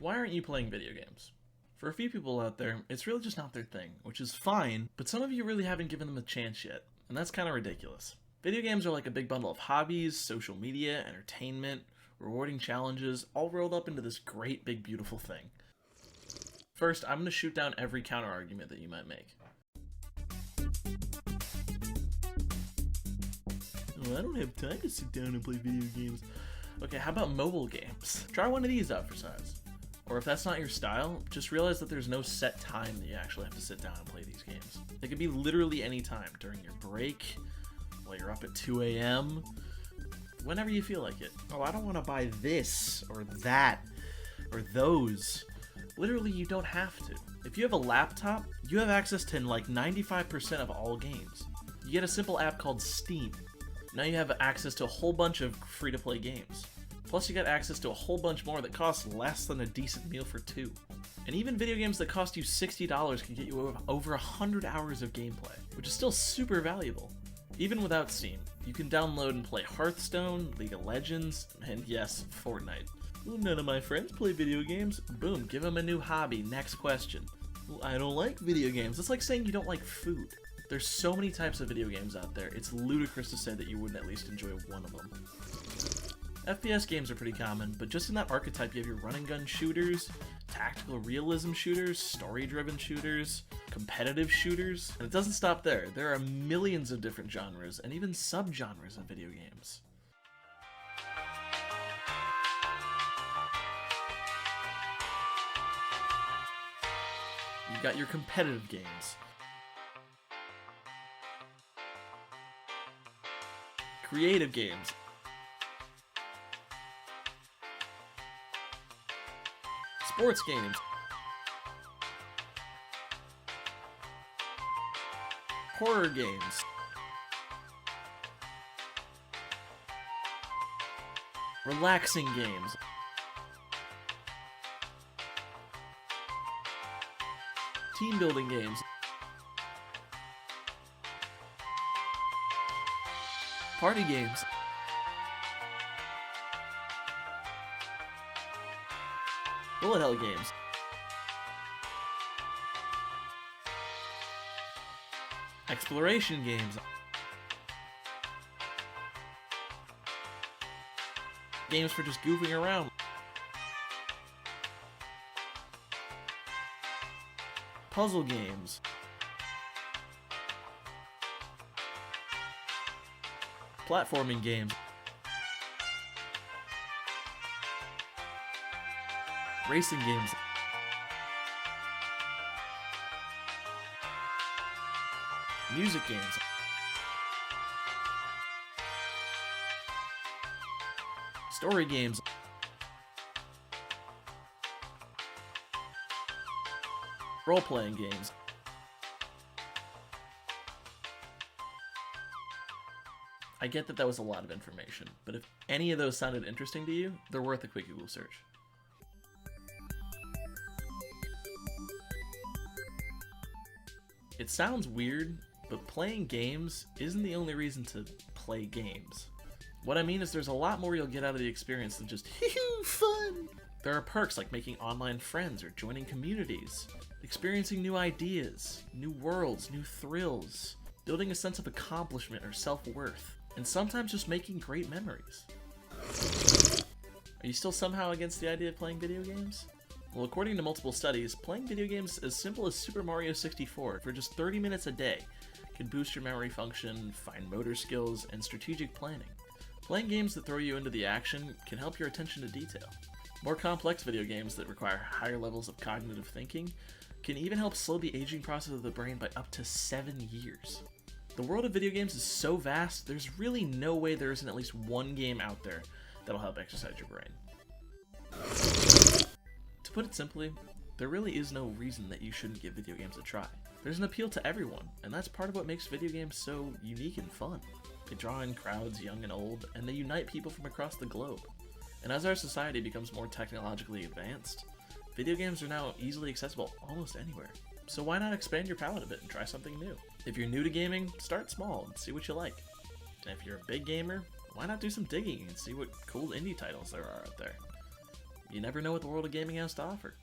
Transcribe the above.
why aren't you playing video games? For a few people out there, it's really just not their thing, which is fine, but some of you really haven't given them a chance yet, and that's kind of ridiculous. Video games are like a big bundle of hobbies, social media, entertainment, rewarding challenges, all rolled up into this great big beautiful thing. First, I'm going to shoot down every counter-argument that you might make. Oh, I don't have time to sit down and play video games. Okay, how about mobile games? Try one of these out for size. Or if that's not your style, just realize that there's no set time that you actually have to sit down and play these games. It could be literally any time, during your break, while you're up at 2 a.m., whenever you feel like it. Oh, I don't want to buy this, or that, or those. Literally, you don't have to. If you have a laptop, you have access to like 95% of all games. You get a simple app called Steam. Now you have access to a whole bunch of free-to-play games. Plus you got access to a whole bunch more that cost less than a decent meal for two. And even video games that cost you $60 can get you over 100 hours of gameplay, which is still super valuable. Even without Steam, you can download and play Hearthstone, League of Legends, and yes, Fortnite. Well, none of my friends play video games. Boom, give them a new hobby. Next question. Well, I don't like video games. It's like saying you don't like food. There's so many types of video games out there, it's ludicrous to say that you wouldn't at least enjoy one of them. FPS games are pretty common, but just in that archetype you have your run and gun shooters, tactical realism shooters, story-driven shooters, competitive shooters, and it doesn't stop there. There are millions of different genres, and even subgenres of video games. You've got your competitive games. Creative games. Sports games. Horror games. Relaxing games. Team building games. Party games. Bullet hell games. Exploration games. Games for just goofing around. Puzzle games. Platforming games. Racing games. Music games. Story games. Role-playing games. I get that was a lot of information, but if any of those sounded interesting to you, they're worth a quick Google search. It sounds weird, but playing games isn't the only reason to play games. What I mean is there's a lot more you'll get out of the experience than just fun. There are perks like making online friends or joining communities, experiencing new ideas, new worlds, new thrills, building a sense of accomplishment or self-worth, and sometimes just making great memories. Are you still somehow against the idea of playing video games? Well, according to multiple studies, playing video games as simple as Super Mario 64 for just 30 minutes a day can boost your memory function, fine motor skills, and strategic planning. Playing games that throw you into the action can help your attention to detail. More complex video games that require higher levels of cognitive thinking can even help slow the aging process of the brain by up to 7 years. The world of video games is so vast, there's really no way there isn't at least one game out there that'll help exercise your brain. To put it simply, there really is no reason that you shouldn't give video games a try. There's an appeal to everyone, and that's part of what makes video games so unique and fun. They draw in crowds young and old, and they unite people from across the globe. And as our society becomes more technologically advanced, video games are now easily accessible almost anywhere. So why not expand your palette a bit and try something new? If you're new to gaming, start small and see what you like. And if you're a big gamer, why not do some digging and see what cool indie titles there are out there? You never know what the world of gaming has to offer.